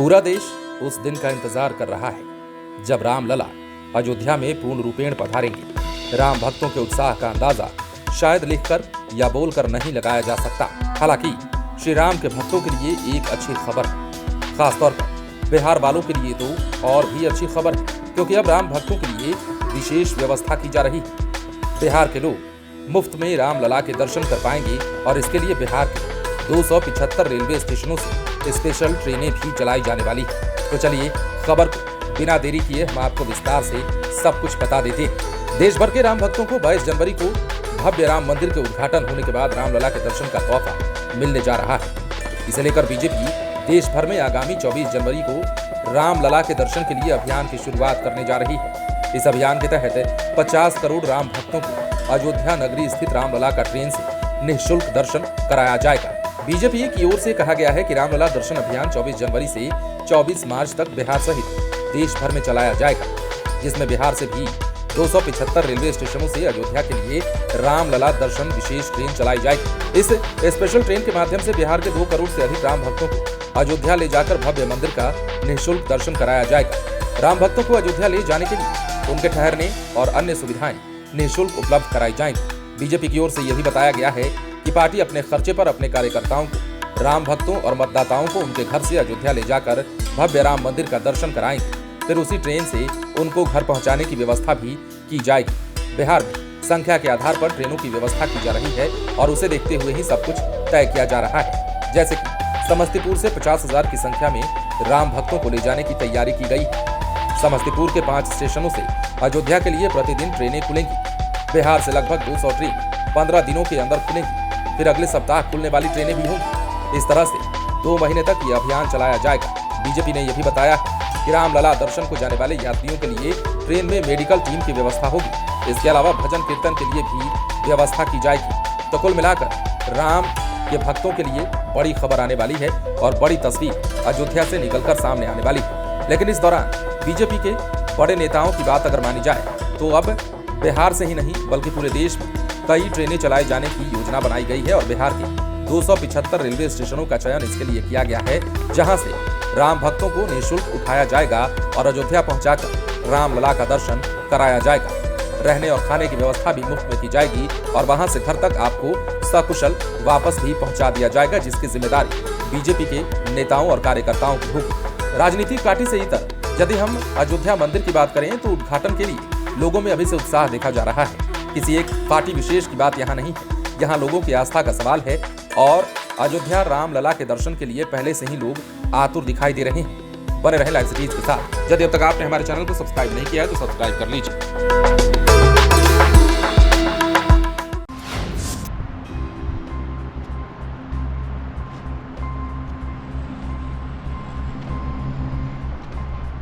पूरा देश उस दिन का इंतजार कर रहा है जब रामलला अयोध्या में पूर्ण रूपेण पधारेंगे। राम भक्तों के उत्साह का अंदाजा शायद लिखकर या बोलकर नहीं लगाया जा सकता। हालांकि श्री राम के भक्तों के लिए एक अच्छी खबर है, खासतौर पर बिहार वालों के लिए तो और भी अच्छी खबर है, क्योंकि अब राम भक्तों के लिए विशेष व्यवस्था की जा रही है। बिहार के लोग मुफ्त में रामलला के दर्शन कर पाएंगे और इसके लिए बिहार के 275 रेलवे स्टेशनों से स्पेशल ट्रेनें भी चलाई जाने वाली है। तो चलिए खबर को बिना देरी किए हम आपको विस्तार से सब कुछ बता देते हैं। देश भर के राम भक्तों को 22 जनवरी को भव्य राम मंदिर के उद्घाटन होने के बाद रामलला के दर्शन का तोहफा मिलने जा रहा है। इसे लेकर बीजेपी देश भर में आगामी 24 जनवरी को रामलला के दर्शन के लिए अभियान की शुरुआत करने जा रही है। इस अभियान के तहत 50 करोड़ राम भक्तों को अयोध्या नगरी स्थित रामलला का ट्रेन से निःशुल्क दर्शन कराया जाएगा। बीजेपी की ओर से कहा गया है कि रामलला दर्शन अभियान 24 जनवरी से 24 मार्च तक बिहार सहित देश भर में चलाया जाएगा, जिसमें बिहार से भी 275 रेलवे स्टेशनों से अयोध्या के लिए रामलला दर्शन विशेष ट्रेन चलाई जाएगी। इस स्पेशल ट्रेन के माध्यम से बिहार के 2 करोड़ से अधिक राम भक्तों को अयोध्या ले जाकर भव्य मंदिर का निःशुल्क दर्शन कराया जाएगा। राम भक्तों को अयोध्या ले जाने के लिए उनके ठहरने और अन्य सुविधाएं निःशुल्क उपलब्ध कराई जाएंगी। बीजेपी की ओर से यह भी बताया गया है कि पार्टी अपने खर्चे पर अपने कार्यकर्ताओं को, राम भक्तों और मतदाताओं को उनके घर से अयोध्या ले जाकर भव्य राम मंदिर का दर्शन कराएंगे। फिर उसी ट्रेन से उनको घर पहुंचाने की व्यवस्था भी की जाएगी। बिहार में संख्या के आधार पर ट्रेनों की व्यवस्था की जा रही है और उसे देखते हुए ही सब कुछ तय किया जा रहा है। जैसे कि समस्तीपुर से 50,000 की संख्या में राम भक्तों को ले जाने की तैयारी की गई है। समस्तीपुर के 5 स्टेशनों से अयोध्या के लिए प्रतिदिन ट्रेनें खुलेंगी। बिहार से लगभग 200 ट्रेन 15 दिनों के अंदर खुलेंगी। फिर अगले सप्ताह खुलने वाली ट्रेनें भी होंगी। इस तरह से 2 महीने तक ये अभियान चलाया जाएगा। बीजेपी ने यह भी बताया कि रामलला दर्शन को जाने वाले यात्रियों के लिए ट्रेन में मेडिकल टीम की व्यवस्था होगी। इसके अलावा भजन कीर्तन के लिए भी व्यवस्था की जाएगी। तो कुल मिलाकर राम के भक्तों के लिए बड़ी खबर आने वाली है और बड़ी तस्वीर अयोध्या से निकलकर सामने आने वाली है। लेकिन इस दौरान बीजेपी के बड़े नेताओं की बात अगर मानी जाए तो अब बिहार से ही नहीं बल्कि पूरे देश में कई ट्रेनें चलाए जाने की योजना बनाई गई है और बिहार के 275 रेलवे स्टेशनों का चयन इसके लिए किया गया है, जहां से राम भक्तों को निःशुल्क उठाया जाएगा और अयोध्या पहुंचाकर रामलला का दर्शन कराया जाएगा। रहने और खाने की व्यवस्था भी मुफ्त में की जाएगी और वहां से घर तक आपको सकुशल वापस भी पहुंचा दिया जाएगा, जिसकी जिम्मेदारी बीजेपी के नेताओं और कार्यकर्ताओं की होगी। राजनीतिक पार्टी से इतर यदि हम अयोध्या मंदिर की बात करें तो उद्घाटन के लिए लोगों में अभी से उत्साह देखा जा रहा है। किसी एक पार्टी विशेष की बात यहाँ नहीं है, यहाँ लोगों की आस्था का सवाल है और अयोध्या रामलला के दर्शन के लिए पहले से ही लोग आतुर दिखाई दे रहे हैं। बने रहे लाइव सिटीज के साथ। यदि अब तक आपने हमारे चैनल को सब्सक्राइब नहीं किया है तो सब्सक्राइब कर लीजिए।